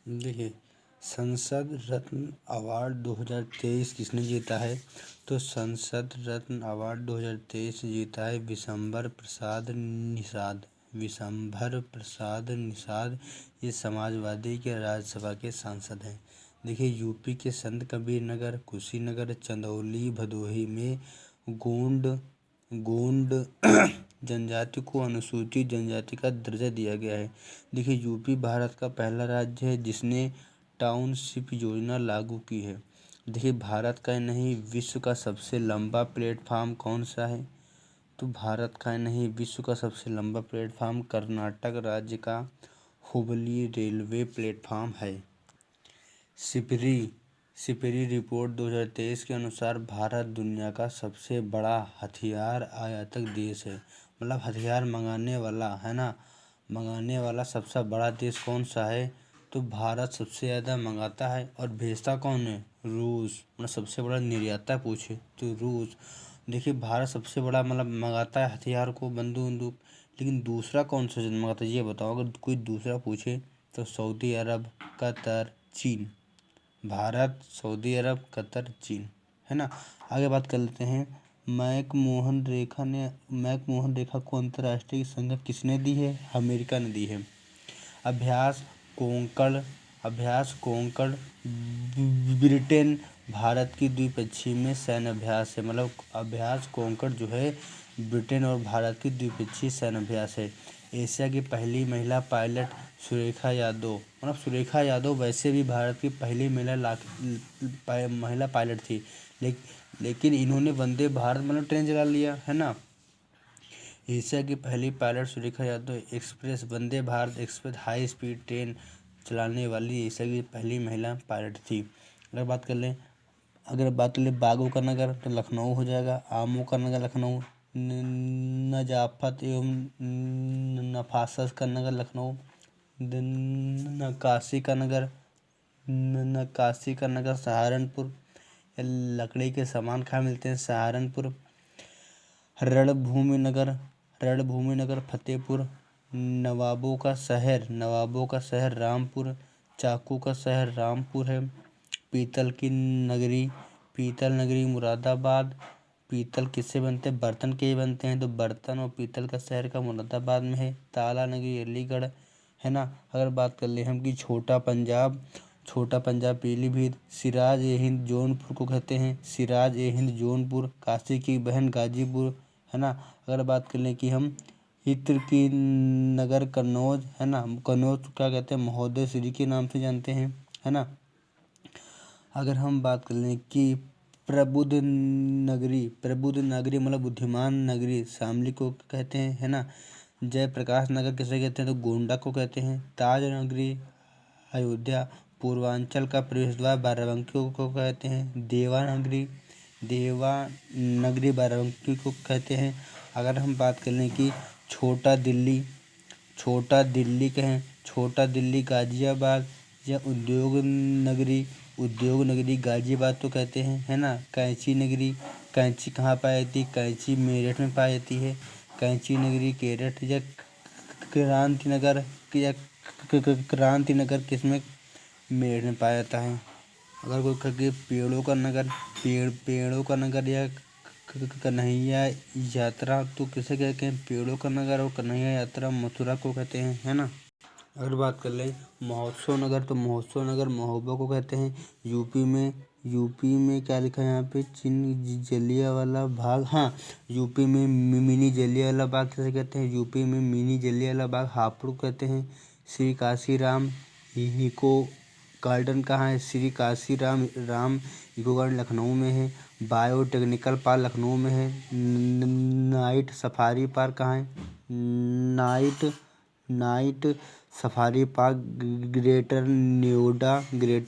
देखिए, संसद रत्न अवार्ड 2023 किसने जीता है? तो संसद रत्न अवार्ड 2023 जीता है विशंबर प्रसाद निषाद। विशंभर प्रसाद निषाद ये समाजवादी के राज्यसभा के सांसद हैं। देखिए, यूपी के संत कबीर नगर, कुशीनगर, चंदौली, भदोही में गोंड जनजाति को अनुसूचित जनजाति का दर्जा दिया गया है। देखिए, यूपी भारत का पहला राज्य है जिसने टाउनशिप योजना लागू की है। देखिए, भारत का नहीं विश्व का सबसे लंबा प्लेटफार्म कौन सा है? तो भारत का नहीं विश्व का सबसे लंबा प्लेटफार्म कर्नाटक राज्य का हुबली रेलवे प्लेटफार्म है। सिपरी रिपोर्ट 2023 के अनुसार भारत दुनिया का सबसे बड़ा हथियार आयातक देश है। मतलब हथियार मंगाने वाला है ना, मंगाने वाला सबसे बड़ा देश कौन सा है? तो भारत सबसे ज़्यादा मंगाता है। और भेजता कौन है? रूस। मतलब सबसे बड़ा निर्याता पूछे तो रूस। देखिए, भारत सबसे बड़ा मतलब मंगाता है हथियार को, बंदूक। लेकिन दूसरा कौन सा मंगाता है ये बताओ। अगर कोई दूसरा पूछे तो सऊदी अरब, कतर, चीन। भारत, सऊदी अरब, कतर, चीन, है ना। आगे बात कर लेते हैं। मैकमोहन रेखा को अंतर्राष्ट्रीय संज्ञा किसने दी है? अमेरिका ने दी है। अभ्यास कोंकण ब्रिटेन भारत की द्विपक्षीय में सैन्य अभ्यास है। मतलब अभ्यास कोंकण जो है ब्रिटेन और भारत की द्विपक्षीय सैन्य अभ्यास है। एशिया की पहली महिला पायलट सुरेखा यादव। मतलब सुरेखा यादव वैसे भी भारत की पहली महिला पायलट थी, लेकिन इन्होंने वंदे भारत मतलब ट्रेन चला लिया, है ना। एशिया की पहली pilot Surekha Yadav Vande Bharat express high speed train चलाने वाली एशिया की पहली महिला पायलट थी। अगर बात कर लें बागों का नगर तो लखनऊ हो जाएगा। आमों का नगर लखनऊ। नजाफत एवं नफासत का नगर लखनऊ। नक्काशी का नगर सहारनपुर। लकड़ी के सामान कहाँ मिलते हैं? सहारनपुर। रणभूमि नगर फतेहपुर। नवाबों का शहर रामपुर। चाकू का शहर रामपुर है। पीतल नगरी मुरादाबाद। पीतल किससे बनते हैं? बर्तन के ही बनते हैं, तो बर्तन और पीतल का शहर का मुरादाबाद में है। ताला नगरी अलीगढ़, है ना। अगर बात कर ले हम कि छोटा पंजाब पीलीभीत। सिराज ए हिंद जौनपुर को कहते हैं सिराज ए हिंद जौनपुर। काशी की बहन गाजीपुर, है ना। अगर बात कर लें कि हम इत्र की नगर कन्नौज, है ना। कन्नौज क्या कहते हैं? महोदय श्री के नाम से जानते हैं, है ना। अगर हम बात कर लें कि प्रबुद्ध नगरी मतलब बुद्धिमान नगरी शामली को कहते हैं, है ना। जयप्रकाश नगर किसे कहते हैं? तो गोंडा को कहते हैं। ताज नगरी अयोध्या। पूर्वांचल का प्रवेश द्वार बाराबंकी को कहते हैं। देवा नगरी बाराबंकी को कहते हैं। अगर हम बात कर लें कि छोटा दिल्ली कहें, छोटा दिल्ली गाजियाबाद या उद्योग नगरी गाजियाबाद तो कहते हैं, है ना। कैंची कहाँ पाई जाती है? कैंची मेरठ में पाई जाती है। कैंची नगरी केरठ या क्रांति नगर किसमें? मेरठ में पाया जाता है। अगर कोई कहे पेड़ों का नगर या कन्हैया यात्रा तो किसे कहते हैं? पेड़ों का नगर और कन्हैया यात्रा मथुरा को कहते हैं, है ना। अगर बात कर लें महोत्सव नगर तो महोत्सव नगर महोबा को कहते हैं। यूपी में क्या लिखा है यहाँ पे? जलियांवाला बाग। हाँ, यूपी में मिनी जलियांवाला बाग किसे कहते हैं? यूपी में मिनी जलियांवाला बाग हापुड़ कहते हैं। श्री काशीराम इको गार्डन कहाँ है? श्री राम इको गार्डन लखनऊ में है। बायोटेक्निकल पार्क लखनऊ में है। नाइट सफारी पार्क कहाँ है? Night safari park greater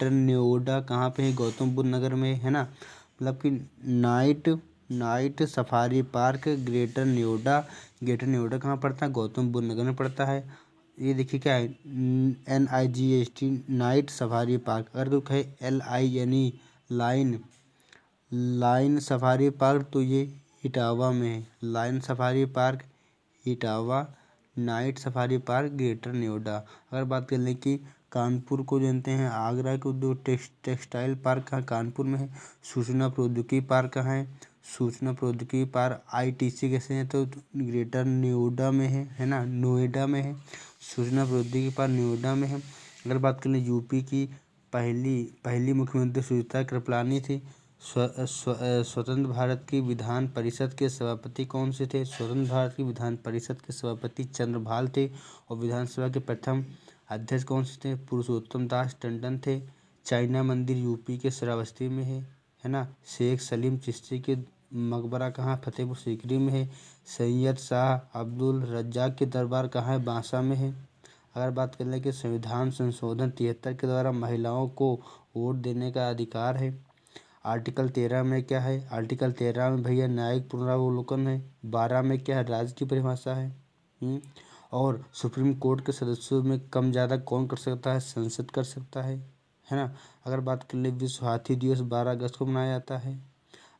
Noida कहाँ पे है? गौतम बुद्ध नगर में, है ना। मतलब कि night safari park greater Noida कहाँ पड़ता है? गौतम बुद्ध नगर में पड़ता है। ये देखिए क्या है? NIGHT night safari park. अगर कोई कहे LINE लाइन सफारी पार्क तो ये इटावा में है। Line safari park Etawah. Night safari park greater Noida. अगर बात कर लें कि कानपुर को जानते हैं, आगरा के उद्योग टेक्सटाइल पार्क कहाँ कानपुर में है। सूचना प्रौद्योगिकी पार्क कहाँ है, सूचना प्रौद्योगिकी पार्क ITC कैसे है तो ग्रेटर नोएडा में है ना, नोएडा में है। सूचना प्रौद्योगिकी पार्क नोएडा में है। अगर बात करें यूपी की पहली मुख्यमंत्री सुचित्रा कृपलानी थी। स्वतंत्र भारत की विधान परिषद के सभापति कौन से थे, स्वतंत्र भारत की विधान परिषद के सभापति चंद्रभाल थे। और विधानसभा के प्रथम अध्यक्ष कौन से थे, पुरुषोत्तम दास टंडन थे। चाइना मंदिर यूपी के श्रावस्ती में है ना। शेख सलीम चिश्ती के मकबरा कहाँ, फतेहपुर सीकरी में है। सैयद शाह अब्दुल रज्जाक के दरबार कहाँ है, बांसा में है। अगर बात कर लें कि संविधान संशोधन 73 के द्वारा महिलाओं को वोट देने का अधिकार है। आर्टिकल 13 में क्या है, आर्टिकल 13 में भैया न्यायिक पुनरावलोकन है। 12 में क्या है, राज्य की परिभाषा है। और सुप्रीम कोर्ट के सदस्यों में कम ज़्यादा कौन कर सकता है, संसद कर सकता है ना। अगर बात कर ले विश्व हाथी दिवस 12 अगस्त को मनाया जाता है।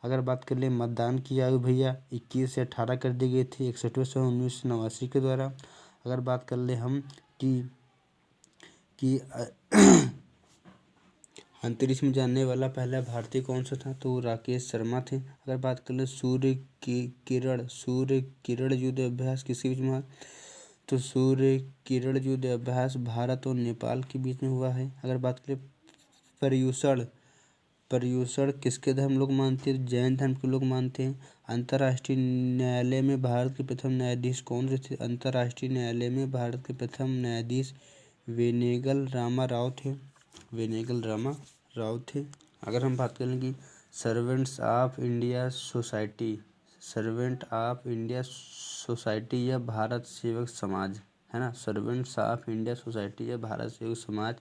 अगर बात कर ले मतदान की आयु भैया 21 से 18 कर दी गई थी 61वें संविधान 1989 के द्वारा। अगर बात कर ले हम कि अंतरिक्ष में जाने वाला पहला भारतीय कौन सा था, तो राकेश शर्मा थे। अगर बात कर ले सूर्य किरण युद्ध अभ्यास किसके बीच में हुआ, तो सूर्य किरण युद्ध अभ्यास भारत और नेपाल के बीच में हुआ है। अगर बात करें पर्यूषण किसके धर्म लोग मानते हैं, जैन धर्म के लोग मानते हैं। अंतर्राष्ट्रीय न्यायालय में भारत के प्रथम न्यायाधीश कौन से थे, अंतर्राष्ट्रीय न्यायालय में भारत के प्रथम न्यायाधीश वेनेगल रामा राव थे, वेनेगल रामा राव थे। अगर हम बात करें कि सर्वेंट्स ऑफ इंडिया सोसाइटी या भारत सेवक समाज है ना, सर्वेंट्स ऑफ इंडिया सोसाइटी या भारत सेवक समाज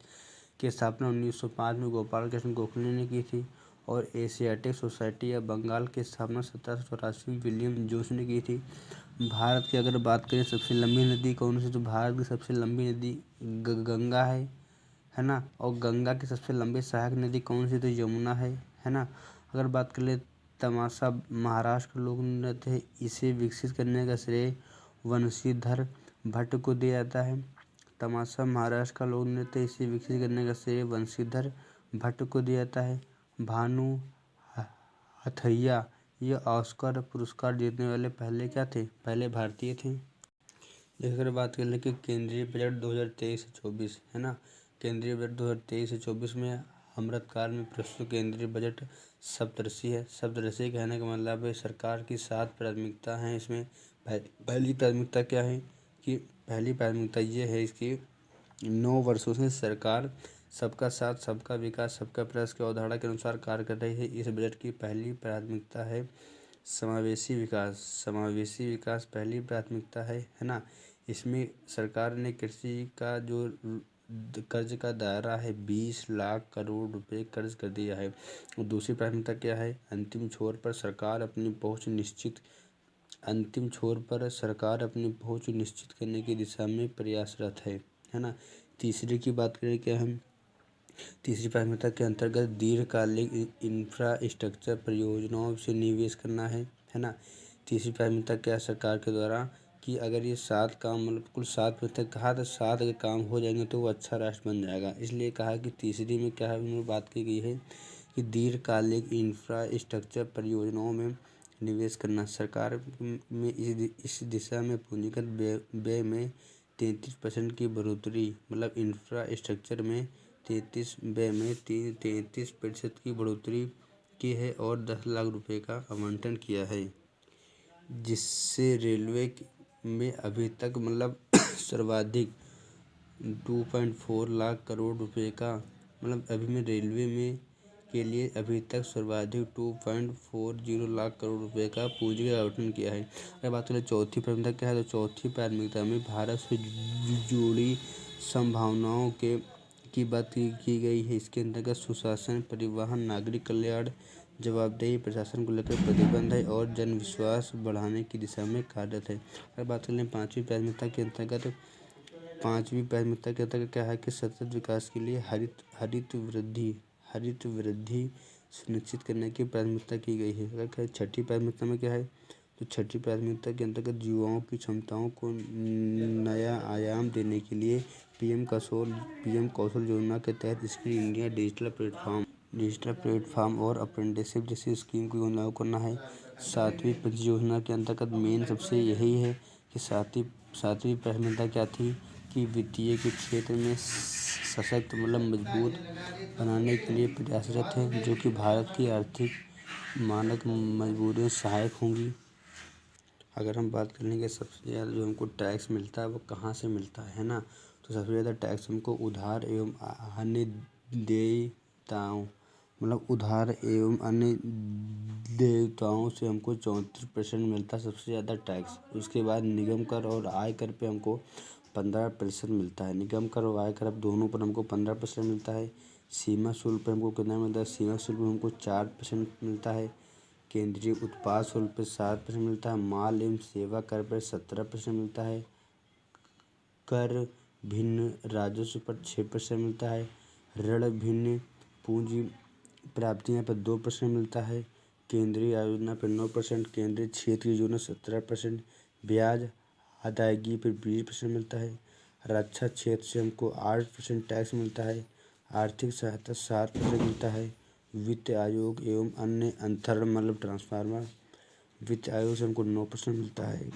की स्थापना 1905 में गोपाल कृष्ण गोखले ने की थी। और एशियाटिक सोसाइटी या बंगाल की स्थापना 1784 विलियम जोन्स ने की थी। भारत की अगर बात करें सबसे लंबी नदी कौन सी, तो भारत की सबसे लंबी नदी गंगा है ना। और गंगा की सबसे लंबी सहायक नदी कौन सी, तो यमुना है ना। अगर बात कर ले तमाशा महाराष्ट्र के लोक नृत्य है, इसे विकसित करने का श्रेय वंशीधर भट्ट को दिया जाता है। तमाशा महाराष्ट्र का लोक नृत्य, इसे विकसित करने का श्रेय वंशीधर भट्ट को दिया जाता है। भानु हथैया ये ऑस्कर पुरस्कार जीतने वाले पहले क्या थे, पहले भारतीय थे। अगर बात कर ले कि केंद्रीय बजट 2023 से 24 है ना, केंद्रीय बजट 2023 से 24 में अमृतकाल में प्रस्तुत केंद्रीय बजट सप्तऋषि है। सप्तऋषि कहने का मतलब है सरकार की 7 प्राथमिकता हैं। इसमें पहली प्राथमिकता क्या है, कि पहली प्राथमिकता ये है इसकी 9 वर्षों से सरकार सबका साथ सबका विकास सबका प्रयास की अवधारणा के अनुसार कार्य कर रही है। इस बजट की पहली प्राथमिकता है समावेशी विकास पहली प्राथमिकता है ना। इसमें सरकार ने कृषि का जो कर्ज का दायरा है 20 लाख करोड़ रुपए कर्ज कर दिया है। और दूसरी प्राथमिकता क्या है, अंतिम छोर पर सरकार अपनी पहुंच निश्चित करने की दिशा में प्रयासरत है ना। तीसरी की बात करें क्या हम, तीसरी प्राथमिकता के अंतर्गत दीर्घकालिक इंफ्रास्ट्रक्चर परियोजनाओं से निवेश करना है ना। तीसरी प्राथमिकता क्या है सरकार के द्वारा, कि अगर ये 7 काम मतलब कुल 7 प्राथमिकता कहा तो 7 अगर काम हो जाएंगे तो वो अच्छा राष्ट्र बन जाएगा। इसलिए कहा कि तीसरी में क्या है उन्होंने बात की गई है कि दीर्घकालिक इंफ्रास्ट्रक्चर परियोजनाओं में निवेश करना। सरकार में इस दिशा में पूंजीगत व्यय में 33% की बढ़ोतरी, मतलब इंफ्रास्ट्रक्चर में 33% की बढ़ोतरी की है और 10 लाख रुपए का आवंटन किया है, जिससे रेलवे में अभी तक मतलब सर्वाधिक 2.4 लाख करोड़ रुपए का, मतलब अभी में रेलवे में के लिए अभी तक सर्वाधिक 2.40 लाख करोड़ रुपए का पूंजी का आवंटन किया है। अगर बात करें चौथी प्राथमिकता क्या है, तो चौथी प्राथमिकता में भारत से जुड़ी संभावनाओं की बात की गई है। इसके अंतर्गत सुशासन, परिवहन, नागरिक कल्याण, जवाबदेही, प्रशासन को लेकर प्रतिबंध है और जन विश्वास बढ़ाने की दिशा में कार्यरत है। अगर बात कर लें पांचवी प्राथमिकता के अंतर्गत क्या है कि सतत विकास के लिए हरित वृद्धि सुनिश्चित करने की प्राथमिकता की गई है। अगर छठी प्राथमिकता में क्या है, तो छठी प्राथमिकता के अंतर्गत युवाओं की क्षमताओं को नया आयाम देने के लिए पीएम कौशल योजना के तहत स्किल इंडिया डिजिटल प्लेटफॉर्म और अप्रेंटिसशिप जैसी स्कीम को लागू करना है। 7वीं पंच योजना के अंतर्गत मेन सबसे यही है कि 7वीं प्राथमिकता क्या थी कि वित्तीय के क्षेत्र में सशक्त मजबूत बनाने के लिए प्रयासरत है, जो कि भारत की आर्थिक मानक मजबूरी में सहायक होंगी। अगर हम बात करें कि सबसे ज़्यादा जो हमको टैक्स मिलता है वो कहाँ से मिलता है ना, तो सबसे ज़्यादा टैक्स हमको उधार एवं अन्य देयताओं से हमको 34% मिलता है सबसे ज़्यादा टैक्स। उसके बाद निगम कर और आय कर पे हमको 15% मिलता है। निगम कर और आय कर दोनों पर हमको 15% मिलता है। सीमा शुल्क पर हमको कितना मिलता है? सीमा शुल्क में हमको 4% मिलता है। केंद्रीय उत्पाद शुल्क पर 7% मिलता है। माल एवं सेवा कर पर 17% मिलता है। कर भिन्न राजस्व पर 6% मिलता है। ऋण भिन्न पूंजी प्राप्तियां पर 2% मिलता है। केंद्रीय योजना पर 9%, केंद्रीय क्षेत्रीय योजना 17%, ब्याज अदायगी पर 20% मिलता है। रक्षा क्षेत्र से हमको 8% टैक्स मिलता है। आर्थिक सहायता 7% मिलता है। वित्त आयोग एवं अन्य अंतरण ट्रांसफार्मर वित्त आयोग से हमको 9% मिलता है।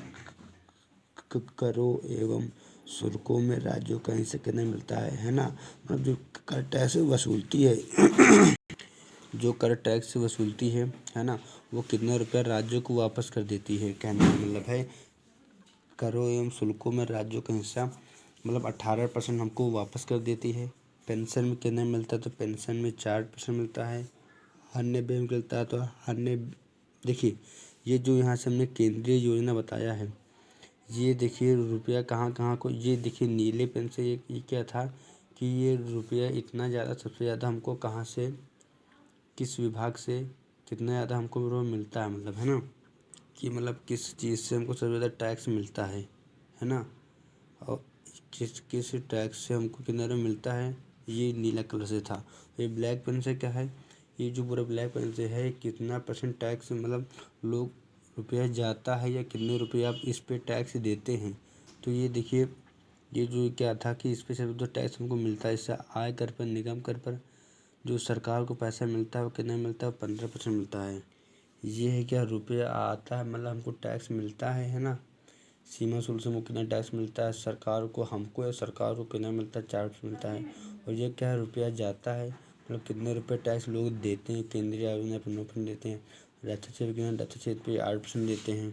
करों एवं शुल्कों में राज्यों का हिस्सा कितना मिलता है ना, मतलब जो कर टैक्स वसूलती है जो कर टैक्स वसूलती है ना, वो कितना रुपया राज्यों को वापस कर देती है। कहने का मतलब है करों एवं शुल्कों में राज्यों का हिस्सा 18% हमको वापस कर देती है। पेंशन में कितना मिलता है? तो पेंशन में 4% मिलता है। अन्य व्यय मिलता है तो अन्य, देखिए ये जो यहाँ से हमने केंद्रीय योजना बताया है, ये देखिए रुपया कहाँ कहाँ को, ये देखिए नीले पेन से ये क्या था कि ये रुपया इतना ज़्यादा सबसे ज़्यादा हमको कहाँ से, किस विभाग से कितना ज़्यादा हमको मिलता है, है ना, कि किस चीज़ से हमको सबसे ज़्यादा टैक्स मिलता है ना, और किस टैक्स से हमको कितना मिलता है, ये नीला कलर से था। ये ब्लैक पेन से क्या है, ये जो पूरा ब्लैक पेन से है कितना % टैक्स लोग रुपया जाता है या कितने रुपये आप इस पे टैक्स देते हैं। तो ये देखिए ये जो क्या था कि इस पे सिर्फ जो टैक्स हमको मिलता है, इससे आय कर पर निगम कर पर जो सरकार को पैसा मिलता है वो कितना मिलता है? 15% मिलता है। ये है क्या, रुपया आता है हमको टैक्स मिलता है ना। सीमा शुल्क से हमको कितना टैक्स मिलता है सरकार को, हमको या सरकार को कितना मिलता है? 4% मिलता है। और ये क्या है, रुपया जाता है कितने रुपये टैक्स लोग देते हैं। केंद्रीय योजना पर 9% देते हैं। रक्षा क्षेत्र कितना, रक्षा क्षेत्र पे 8% देते हैं।